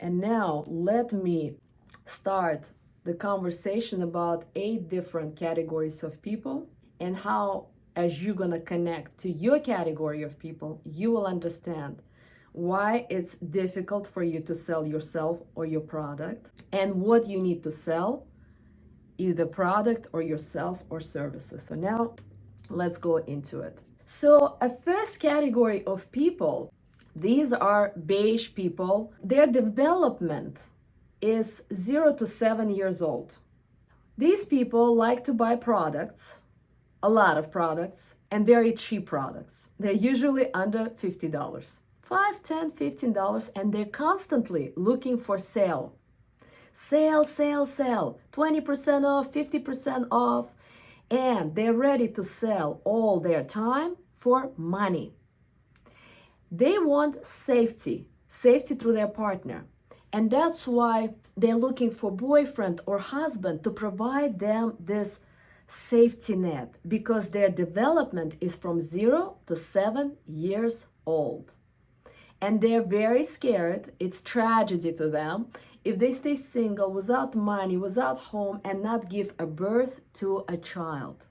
And now let me start the conversation about 8 different categories of people, and how, as you're gonna connect to your category of people, you will understand why it's difficult for you to sell yourself or your product, and what you need to sell, either product or yourself or services. So now let's go into it. So a first category of people, these are beige people. Their development is 0 to 7 years old. These people like to buy products, a lot of products, and very cheap products. They're usually under $50. $5, $10, $15, and they're constantly looking for sale. Sale, sale, sale, 20% off, 50% off, and they're ready to sell all their time for money. They want safety through their partner. And that's why they're looking for boyfriend or husband to provide them this safety net, because their development is from 0 to 7 years old. And they're very scared. It's tragedy to them if they stay single, without money, without home, and not give a birth to a child.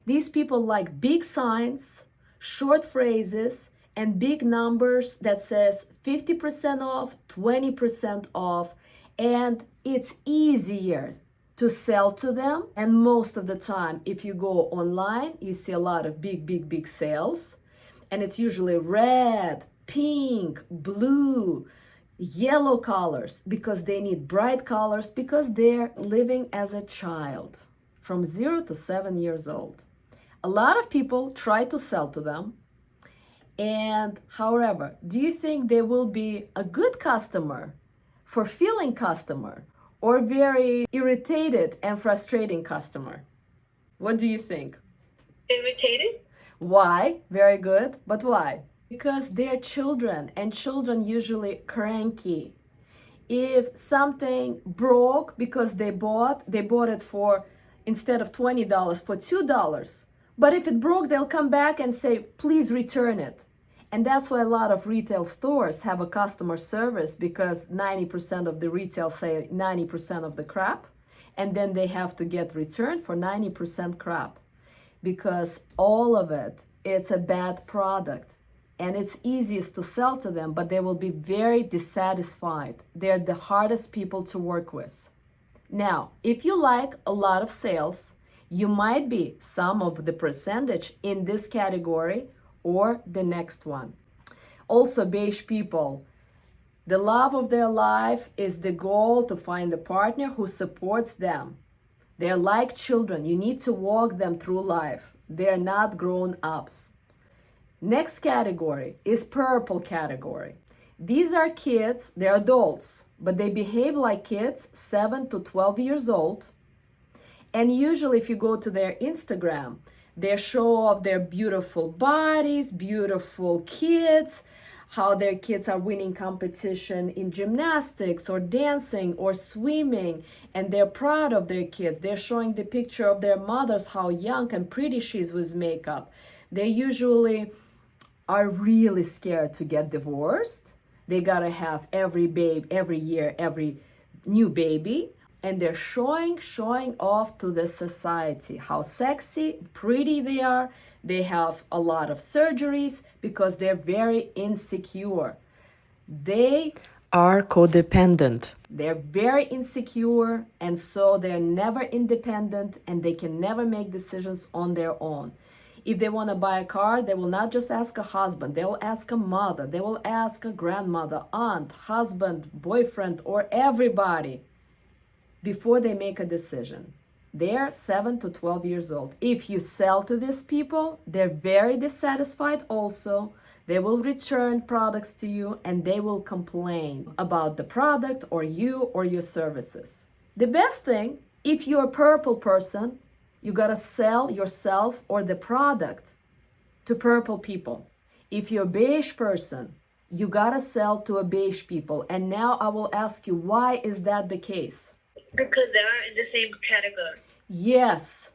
These people like big signs, short phrases, and big numbers that says 50% off, 20% off, and it's easier to sell to them. And most of the time, if you go online, you see a lot of big sales, and it's usually red, pink, blue, yellow colors, because they need bright colors, because they're living as a child from 0 to 7 years old. A lot of people try to sell to them. And however, do you think they will be a good customer, fulfilling customer, or very irritated and frustrating customer? What do you think? Irritated? Why? Very good. But why? Because they're children, and children usually cranky. If something broke because they bought it for, instead of $20, for $2. But if it broke, they'll come back and say, please return it. And that's why a lot of retail stores have a customer service, because 90% of the retail say 90% of the crap, and then they have to get returned for 90% crap, because all of it, it's a bad product. And it's easiest to sell to them, but they will be very dissatisfied. They're the hardest people to work with. Now, if you like a lot of sales, you might be some of the percentage in this category or the next one. Also, beige people, the love of their life is the goal to find a partner who supports them. They're like children. You need to walk them through life. They're not grown-ups. Next category is purple category. These are kids, they're adults, but they behave like kids, 7 to 12 years old. And usually if you go to their Instagram, they show off their beautiful bodies, beautiful kids, how their kids are winning competition in gymnastics or dancing or swimming, and they're proud of their kids. They're showing the picture of their mothers, how young and pretty she is with makeup. They usually are really scared to get divorced. They gotta have every year, every new baby. And they're showing off to the society how sexy, pretty they are. They have a lot of surgeries because they're very insecure. They are codependent. They're very insecure, and so they're never independent, and they can never make decisions on their own. If they want to buy a car, they will not just ask a husband, they will ask a mother, they will ask a grandmother, aunt, husband, boyfriend, or everybody before they make a decision. They're 7 to 12 years old. If you sell to these people, they're very dissatisfied also. They will return products to you, and they will complain about the product or you or your services. The best thing, if you're a purple person, you gotta sell yourself or the product to purple people. If you're a beige person, you gotta sell to a beige people. And now I will ask you, why is that the case? Because they are in the same category. Yes.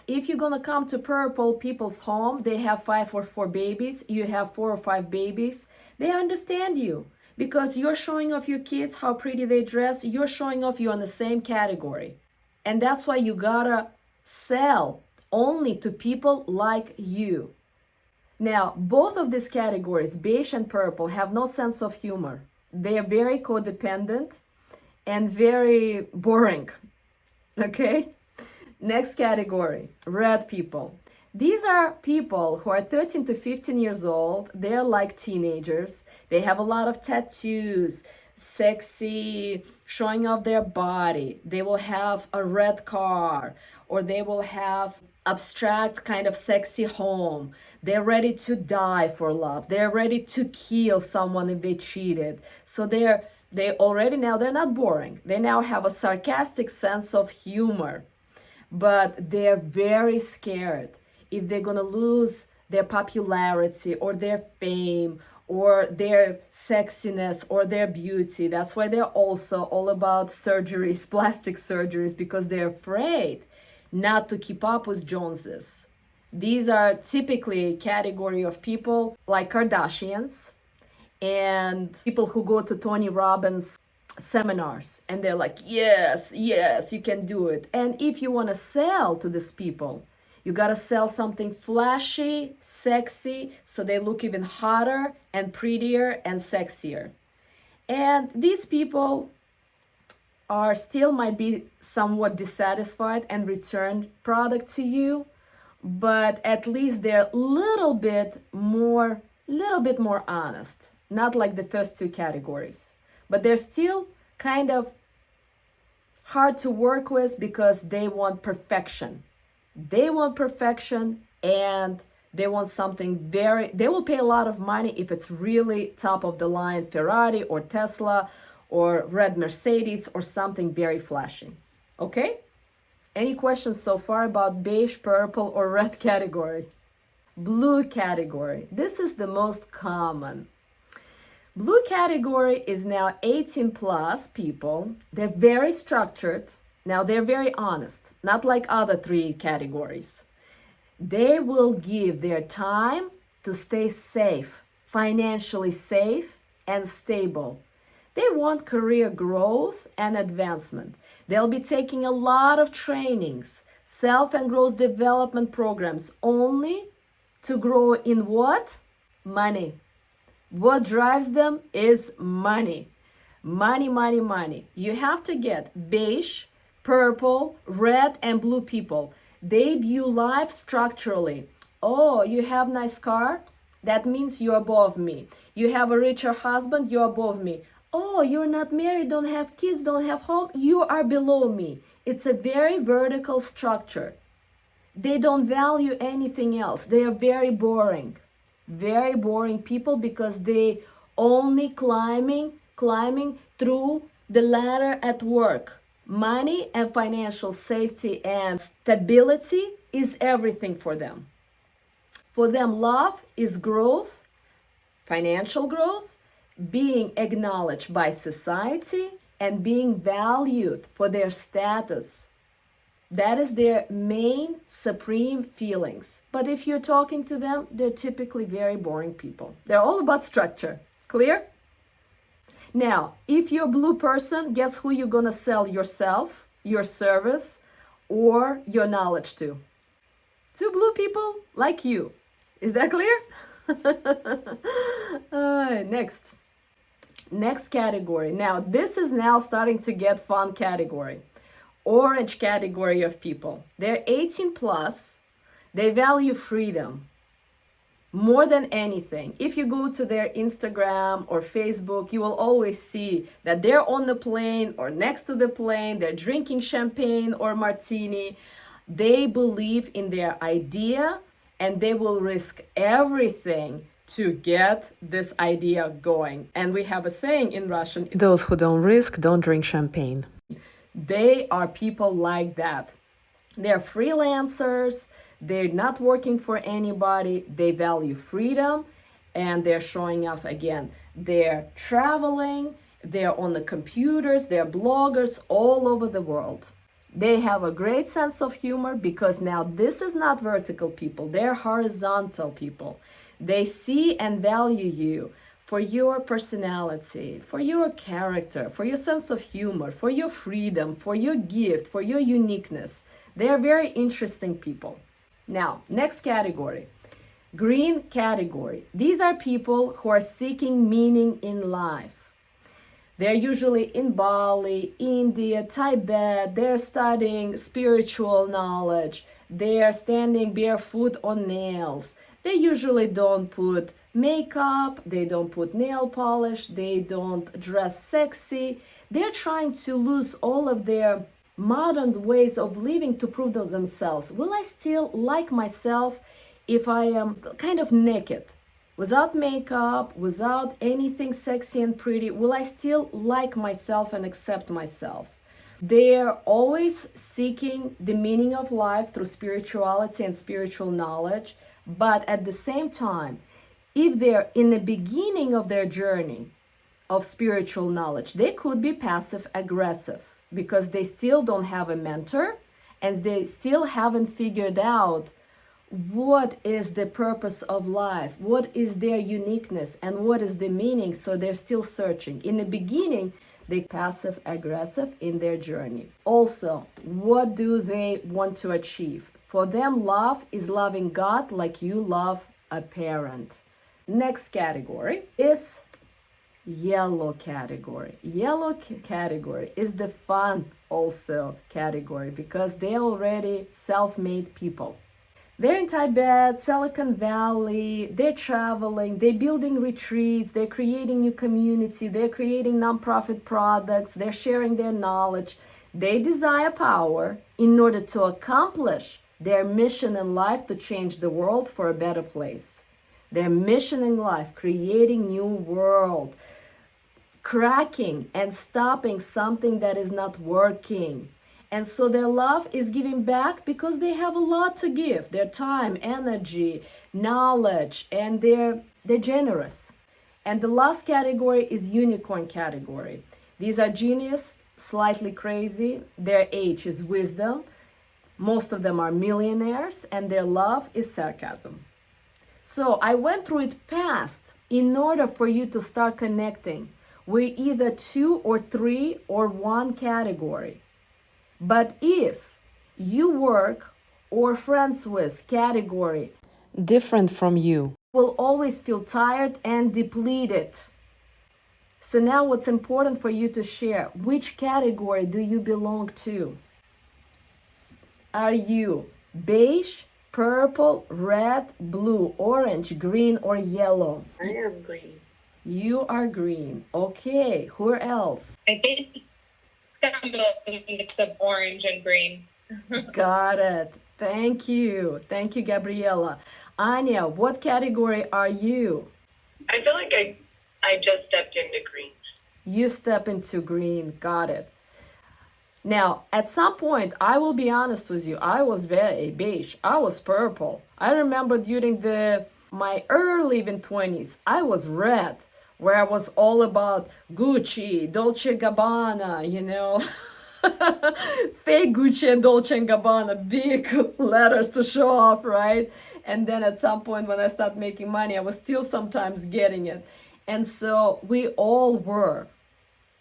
If you're gonna come to purple people's home, they have 5 or 4 babies, you have 4 or 5 babies, they understand you, Because you're showing off your kids how pretty they dress, you're showing off you're in the same category. And that's why you gotta sell only to people like you. Now, both of these categories, beige and purple, have no sense of humor. They are very codependent and very boring. Okay? Next category, red people. These are people who are 13 to 15 years old. They're like teenagers. They have a lot of tattoos, sexy, showing off their body. They will have a red car, or they will have abstract kind of sexy home. They're ready to die for love. They're ready to kill someone if they cheated. So they already now they're not boring. They now have a sarcastic sense of humor. But they're very scared if they're gonna lose their popularity or their fame or their sexiness or their beauty. That's why they're also all about surgeries, plastic surgeries, because they're afraid not to keep up with Joneses. These are typically a category of people like Kardashians and people who go to Tony Robbins seminars and they're like, yes, yes, you can do it. And if you want to sell to these people, you got to sell something flashy, sexy, so they look even hotter and prettier and sexier. And these people are still might be somewhat dissatisfied and return product to you, but at least they're a little bit more honest. Not like the first two categories, but they're still kind of hard to work with because they want perfection. They want perfection and they want something they will pay a lot of money if it's really top of the line Ferrari or Tesla or red Mercedes or something very flashy. Okay? Any questions so far about beige, purple, or red category? Blue category. This is the most common. Blue category is now 18 plus people. They're very structured. Now they're very honest, not like other three categories. They will give their time to stay safe, financially safe and stable. They want career growth and advancement. They'll be taking a lot of trainings, self and growth development programs only to grow in what? Money. What drives them is money. Money, money, money. You have to get beige, purple, red, and blue people. They view life structurally. Oh, you have nice car? That means you're above me. You have a richer husband? You're above me. Oh, you're not married, don't have kids, don't have home? You are below me. It's a very vertical structure. They don't value anything else. They are very boring people because they only climbing through the ladder at work. Money and financial safety and stability is everything for them. For them, love is growth, financial growth, being acknowledged by society, and being valued for their status. That is their main supreme feelings. But if you're talking to them, they're typically very boring people. They're all about structure. Clear? Now, if you're a blue person, guess who you're gonna sell yourself, your service, or your knowledge to? To blue people like you. Is that clear? Next category. Now, this is now starting to get fun category. Orange category of people. They're 18 plus. They value freedom more than anything. If you go to their Instagram or Facebook, you will always see that they're on the plane or next to the plane. They're drinking champagne or martini. They believe in their idea and they will risk everything to get this idea going. And we have a saying in Russian, those who don't risk don't drink champagne. They are people like that. They're freelancers. They're not working for anybody. They value freedom and they're showing off again. They're traveling. They're on the computers. They're bloggers all over the world. They have a great sense of humor because now this is not vertical people. They're horizontal people. They see and value you for your personality, for your character, for your sense of humor, for your freedom, for your gift, for your uniqueness. They are very interesting people. Now, next category. Green category. These are people who are seeking meaning in life. They're usually in Bali, India, Tibet. They're studying spiritual knowledge. They are standing barefoot on nails. They usually don't put makeup, they don't put nail polish, they don't dress sexy. They're trying to lose all of their modern ways of living to prove to themselves. Will I still like myself if I am kind of naked? Without makeup, without anything sexy and pretty, will I still like myself and accept myself? They're always seeking the meaning of life through spirituality and spiritual knowledge, but at the same time, if they're in the beginning of their journey of spiritual knowledge, they could be passive aggressive because they still don't have a mentor and they still haven't figured out what is the purpose of life, what is their uniqueness, and what is the meaning. So they're still searching. In the beginning, they passive aggressive in their journey. Also, what do they want to achieve? For them, love is loving God like you love a parent. Next category is yellow category. Yellow category is the fun also category because they're already self-made people. They're in Tibet, Silicon Valley, they're traveling, they're building retreats, they're creating new community, they're creating nonprofit products, they're sharing their knowledge. They desire power in order to accomplish their mission in life to change the world for a better place. Their mission in life, creating new world, cracking and stopping something that is not working. And so their love is giving back because they have a lot to give. Their time, energy, knowledge, and they're generous. And the last category is unicorn category. These are genius, slightly crazy. Their age is wisdom. Most of them are millionaires, and their love is sarcasm. So I went through it fast in order for you to start connecting with either 2 or 3 or 1 category. But if you work or friends with category different from you, will always feel tired and depleted. So now what's important for you to share, which category do you belong to? Are you beige, purple, red, blue, orange, green, or yellow? I am green. You are green. Okay, who else? I think I'm a mix of orange and green. Got it. Thank you. Thank you, Gabriela. Anya, what category are you? I feel like I just stepped into green. You step into green. Got it. Now, at some point, I will be honest with you, I was very beige. I was purple. I remember during my early even 20s, I was red, where I was all about Gucci, Dolce Gabbana, you know, fake Gucci and Dolce and Gabbana, big letters to show off, right? And then at some point when I started making money, I was still sometimes getting it. And so we all were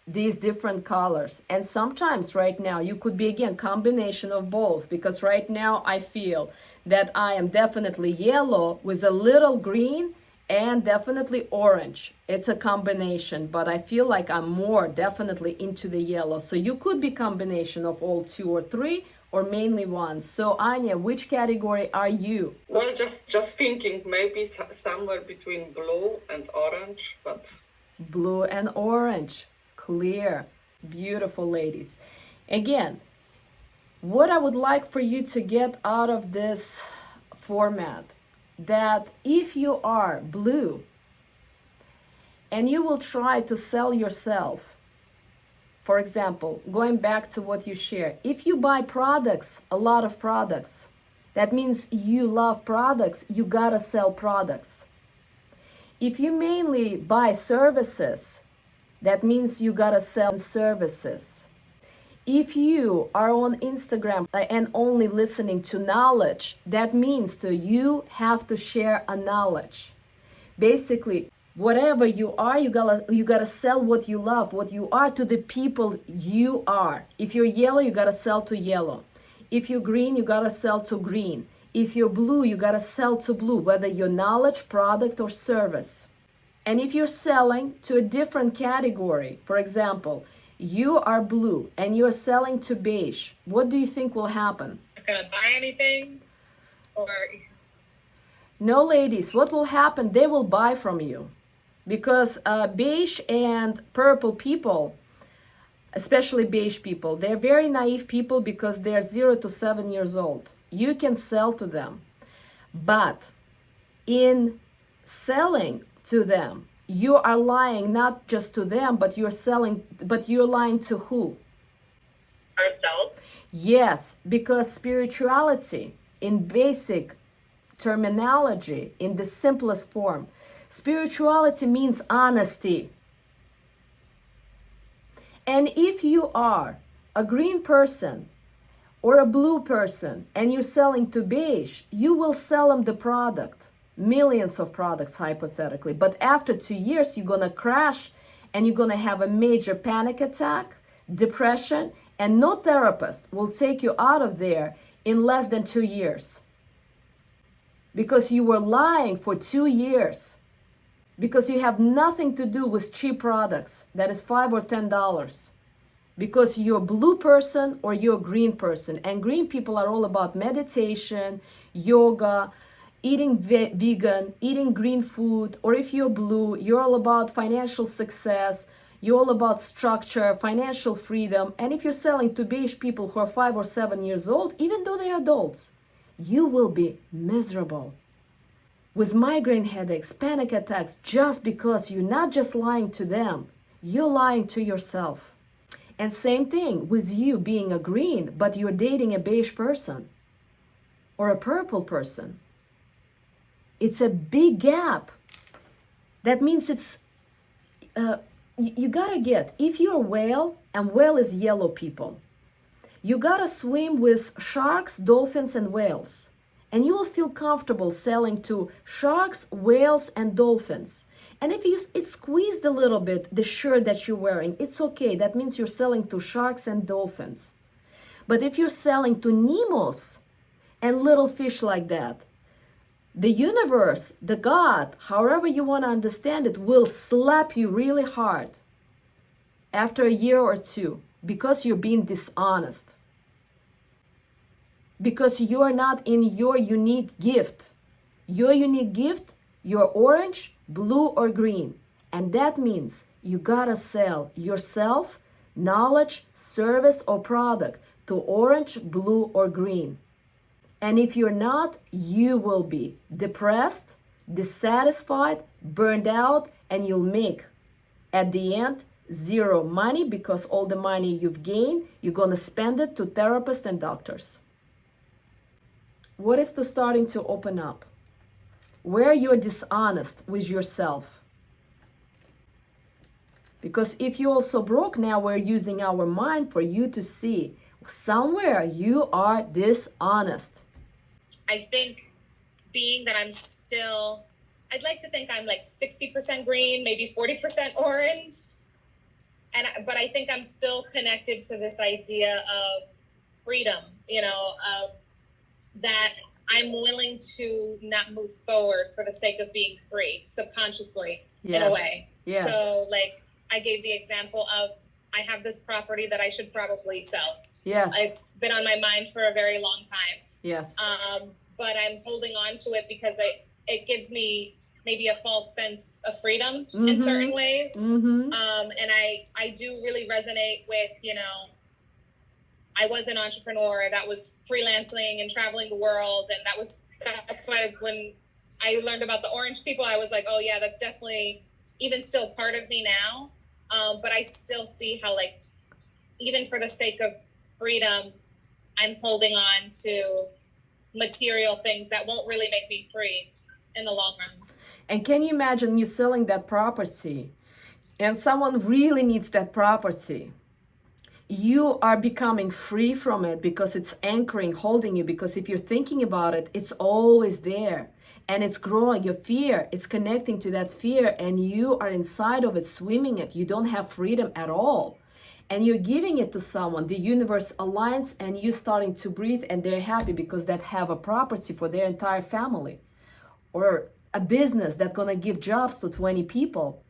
these different colors. And sometimes right now you could be again combination of both, because right now I feel that I am definitely yellow with a little green and definitely orange. It's a combination, but I feel like I'm more definitely into the yellow. So you could be combination of all 2 or 3 or mainly one. So Anya, which category are you? Well, just thinking maybe somewhere between blue and orange, but Blue and orange. Clear. Beautiful, ladies. Again, what I would like for you to get out of this format, that if you are blue and you will try to sell yourself, for example, going back to what you share, if you buy products, a lot of products, that means you love products, you gotta sell products. If you mainly buy services, that means you gotta sell services. If you are on Instagram and only listening to knowledge, that means that you have to share a knowledge. Basically, Whatever you are, you gotta sell what you love, what you are, to the people you are. If you're yellow, you gotta sell to yellow. If you're green, you gotta sell to green. If you're blue, you gotta sell to blue, whether you're knowledge, product, or service. And if you're selling to a different category, for example, you are blue and you're selling to beige, what do you think will happen? Not gonna buy anything, or No, ladies, what will happen? They will buy from you. Because beige and purple people, especially beige people, they're very naive people because they're 0 to 7 years old. You can sell to them. But in selling to them, you are lying not just to them, but you're lying to who? ourselves. Yes, because spirituality, in basic terminology, in the simplest form, spirituality means honesty. And if you are a green person or a blue person and you're selling to beige, you will sell them the product, millions of products hypothetically. But after 2 years, you're gonna crash and you're gonna have a major panic attack, depression, and no therapist will take you out of there in less than 2 years. Because you were lying for 2 years. Because you have nothing to do with cheap products that is $5 or $10. Because you're a blue person or you're a green person. And green people are all about meditation, yoga, eating vegan, eating green food. Or if you're blue, you're all about financial success, you're all about structure, financial freedom. And if you're selling to beige people who are 5 or 7 years old, even though they're adults, you will be miserable with migraine headaches, panic attacks, just because you're not just lying to them, you're lying to yourself. And same thing with you being a green, but you're dating a beige person or a purple person. It's a big gap. That means it's, you gotta get, if you're a whale, and whale is yellow people, you gotta swim with sharks, dolphins, and whales. And you will feel comfortable selling to sharks, whales, and dolphins. And if it's squeezed a little bit, the shirt that you're wearing, it's okay. That means you're selling to sharks and dolphins. But if you're selling to Nemos and little fish like that, the universe, the God, however you want to understand it, will slap you really hard after a year or two because you're being dishonest. Because you are not in your unique gift. Your unique gift, you're orange, blue, or green. And that means you gotta sell yourself, knowledge, service, or product to orange, blue, or green. And if you're not, you will be depressed, dissatisfied, burned out, and you'll make, at the end, zero money because all the money you've gained, you're gonna spend it to therapists and doctors. What is to starting to open up? Where you're dishonest with yourself. Because if you're also broke now, we're using our mind for you to see somewhere you are dishonest. I think being that I'd like to think I'm like 60% green, maybe 40% orange. But I think I'm still connected to this idea of freedom, of that I'm willing to not move forward for the sake of being free subconsciously. Yes. In a way. Yes. So like I gave the example of I have this property that I should probably sell. Yes. It's been on my mind for a very long time. Yes. But I'm holding on to it because it gives me maybe a false sense of freedom in certain ways. And I do really resonate with, I was an entrepreneur that was freelancing and traveling the world. And that's why when I learned about the orange people, I was like, oh yeah, that's definitely even still part of me now. But I still see how like, even for the sake of freedom, I'm holding on to material things that won't really make me free in the long run. And can you imagine you selling that property and someone really needs that property? You are becoming free from it because it's anchoring, holding you. Because if you're thinking about it, it's always there. And it's growing, your fear, it's connecting to that fear, and you are inside of it, swimming it. You don't have freedom at all. And you're giving it to someone, the universe aligns, and you starting to breathe, and they're happy because that have a property for their entire family, or a business that's gonna give jobs to 20 people.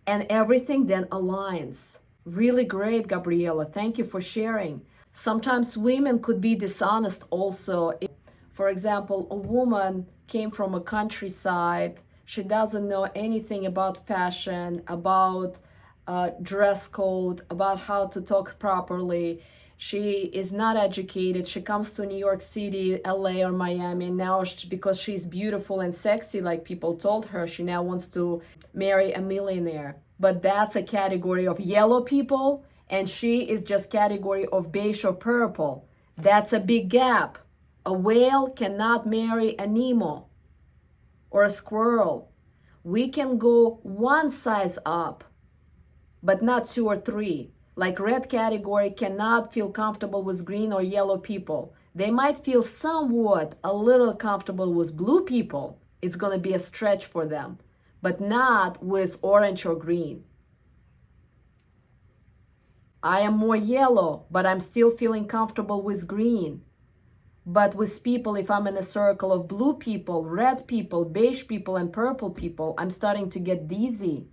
And everything then aligns. Really great, Gabriela. Thank you for sharing. Sometimes women could be dishonest also. For example, a woman came from a countryside. She doesn't know anything about fashion, about dress code, about how to talk properly. She is not educated. She comes to New York City, LA, or Miami, and now because she's beautiful and sexy, like people told her, she now wants to marry a millionaire. But that's a category of yellow people, and she is just category of beige or purple. That's a big gap. A whale cannot marry a Nemo or a squirrel. We can go one size up, but not 2 or 3. Like red category cannot feel comfortable with green or yellow people. They might feel somewhat a little comfortable with blue people. It's going to be a stretch for them, but not with orange or green. I am more yellow, but I'm still feeling comfortable with green. But with people, if I'm in a circle of blue people, red people, beige people, and purple people, I'm starting to get dizzy.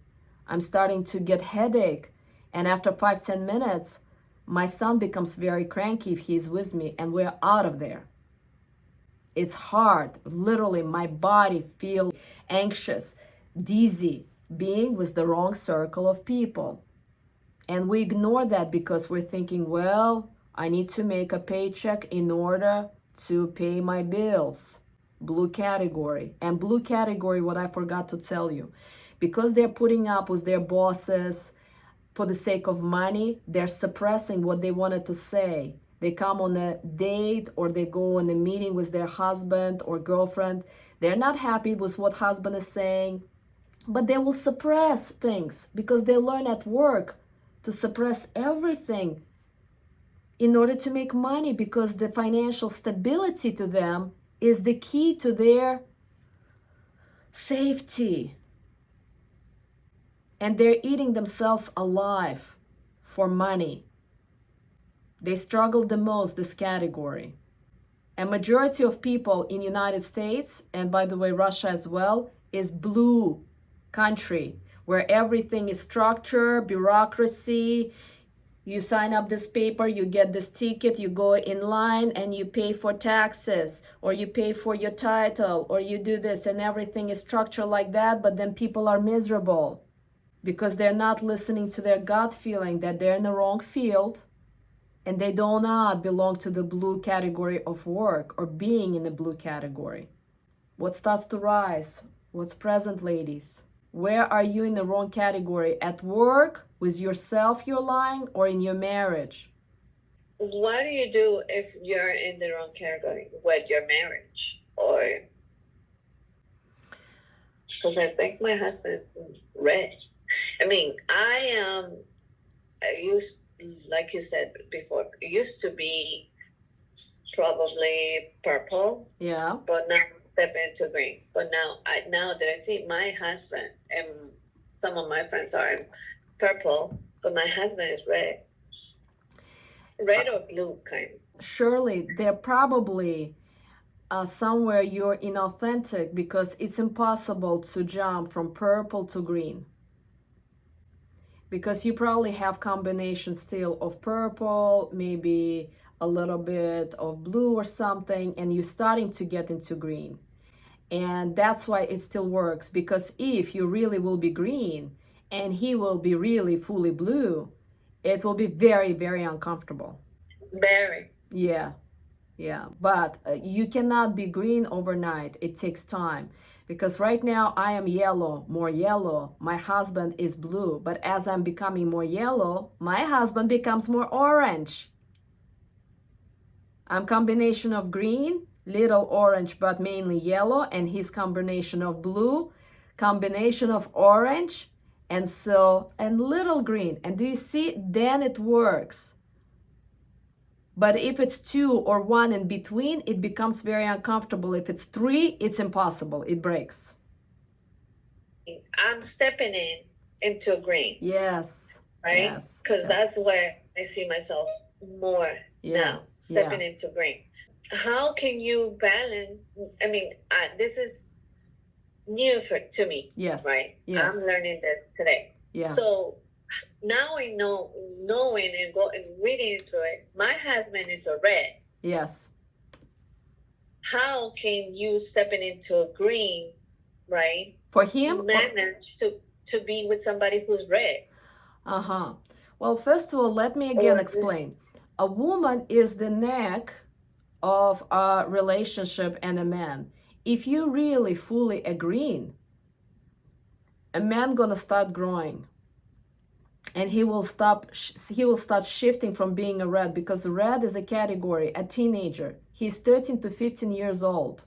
I'm starting to get headache. And after 5-10 minutes, my son becomes very cranky if he's with me, and we're out of there. It's hard. Literally, my body feels anxious, dizzy, being with the wrong circle of people. And we ignore that because we're thinking, well, I need to make a paycheck in order to pay my bills. Blue category. And blue category, what I forgot to tell you, because they're putting up with their bosses for the sake of money, they're suppressing what they wanted to say. They come on a date or they go on a meeting with their husband or girlfriend. They're not happy with what husband is saying, but they will suppress things because they learn at work to suppress everything in order to make money, because the financial stability to them is the key to their safety. And they're eating themselves alive for money. They struggle the most, this category. A majority of people in United States, and by the way, Russia as well, is blue country, where everything is structure, bureaucracy. You sign up this paper, you get this ticket, you go in line and you pay for taxes, or you pay for your title, or you do this, and everything is structured like that, but then people are miserable because they're not listening to their gut feeling that they're in the wrong field and they do not belong to the blue category of work or being in the blue category. What starts to rise? What's present, ladies? Where are you in the wrong category? At work, with yourself you're lying, or in your marriage? What do you do if you're in the wrong category with your marriage? Or because I think my husband is red. I mean, I used, like you said before, it used to be probably purple. Yeah. But now step into green. But now that I see my husband, and some of my friends are purple, but my husband is red. Red or blue kind. Surely they're probably somewhere you're inauthentic, because it's impossible to jump from purple to green. Because you probably have combination still of purple, maybe a little bit of blue or something, and you're starting to get into green. And that's why it still works, because if you really will be green and he will be really fully blue, it will be very, very uncomfortable. Very. Yeah. But you cannot be green overnight. It takes time. Because right now I am yellow, more yellow. My husband is blue. But as I'm becoming more yellow, my husband becomes more orange. I'm combination of green, little orange, but mainly yellow, and his combination of blue, combination of orange, and little green. And do you see? Then it works. But if it's 2 or 1 in between, it becomes very uncomfortable. If it's 3, it's impossible. It breaks. I'm stepping into green. Yes. Right? Yes. Because yes. that's where I see myself more now, stepping into green. How can you balance? I mean, this is new to me. Yes. Right? Yes. I'm learning that today. Yeah. So now I know, knowing and reading into it, my husband is a red. Yes. How can you stepping into a green, right? For him, manage to be with somebody who's red? Well, first of all, let me again explain. A woman is the neck of a relationship and a man. If you really fully agree, a man gonna start growing, and he will start shifting from being a red, because red is a category, a teenager. He's 13 to 15 years old.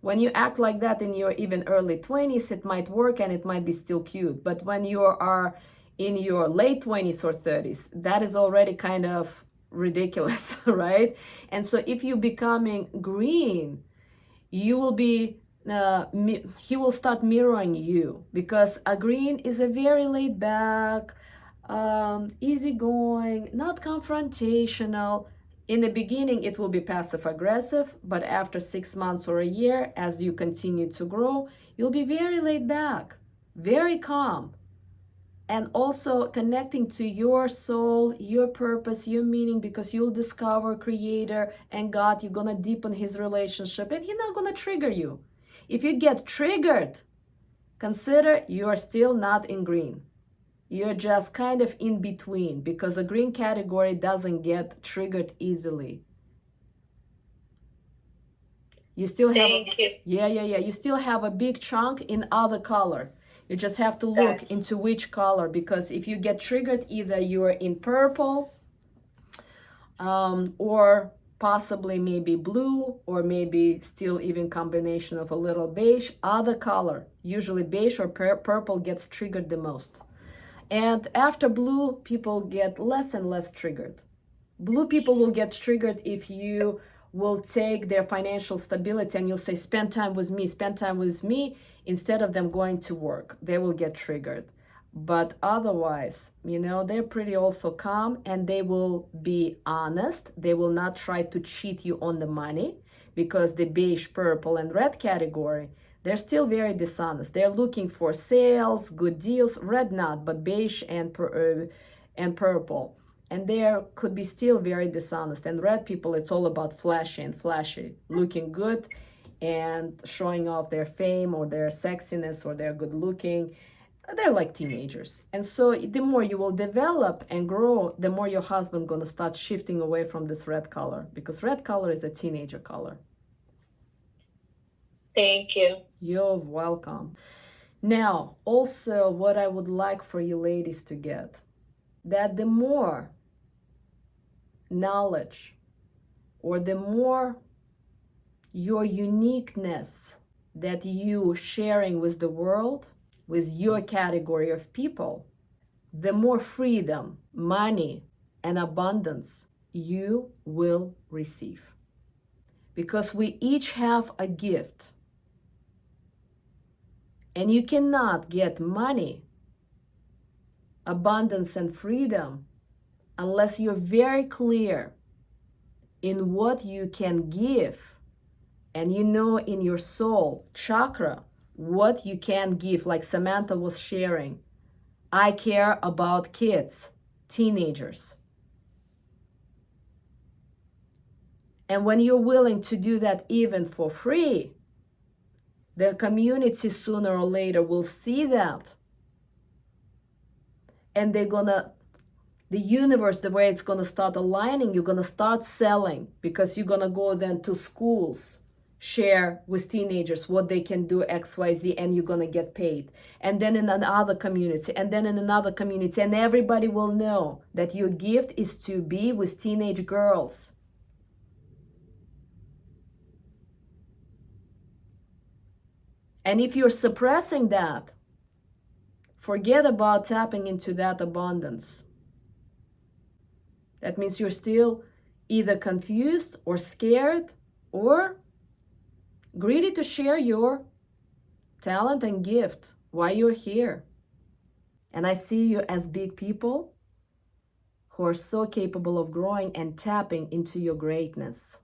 When you act like that in your even early 20s, it might work and it might be still cute. But when you are in your late 20s or 30s, that is already kind of ridiculous, right? And so if you're becoming green, you will be he will start mirroring you, because a green is a very laid back, easygoing, not confrontational. In the beginning, it will be passive aggressive, but after 6 months or a year, as you continue to grow, you'll be very laid back, very calm, and also connecting to your soul, your purpose, your meaning, because you'll discover Creator and God. You're gonna deepen His relationship, and He's not gonna trigger you. If you get triggered, consider you are still not in green. You're just kind of in between, because a green category doesn't get triggered easily. You still have you still have a big chunk in other color. You just have to look into which color, because if you get triggered, either you are in purple, or possibly maybe blue, or maybe still even combination of a little beige, other color. Usually beige or purple gets triggered the most. And after blue, people get less and less triggered. Blue people will get triggered if you will take their financial stability and you'll say, spend time with me, instead of them going to work. They will get triggered. But otherwise, they're pretty also calm, and they will be honest. They will not try to cheat you on the money, because the beige, purple, and red category, they're still very dishonest. They're looking for sales, good deals, red not, but beige and purple. And they could be still very dishonest. And red people, it's all about flashy, looking good and showing off their fame or their sexiness or their good looking. They're like teenagers. And so the more you will develop and grow, the more your husband gonna start shifting away from this red color, because red color is a teenager color. Thank you. You're welcome. Now, also what I would like for you ladies to get, that the more knowledge, or the more your uniqueness that you sharing with the world, with your category of people, the more freedom, money, and abundance you will receive. Because we each have a gift. And you cannot get money, abundance, and freedom unless you're very clear in what you can give, and in your soul chakra what you can give. Like Samantha was sharing, I care about kids, teenagers. And when you're willing to do that even for free, the community sooner or later will see that, and the universe, the way it's gonna start aligning, you're gonna start selling, because you're gonna go then to schools, share with teenagers what they can do, XYZ, and you're gonna get paid. And then in another community, and then in another community, and everybody will know that your gift is to be with teenage girls. And if you're suppressing that, forget about tapping into that abundance. That means you're still either confused or scared or greedy to share your talent and gift, why you're here. And I see you as big people who are so capable of growing and tapping into your greatness.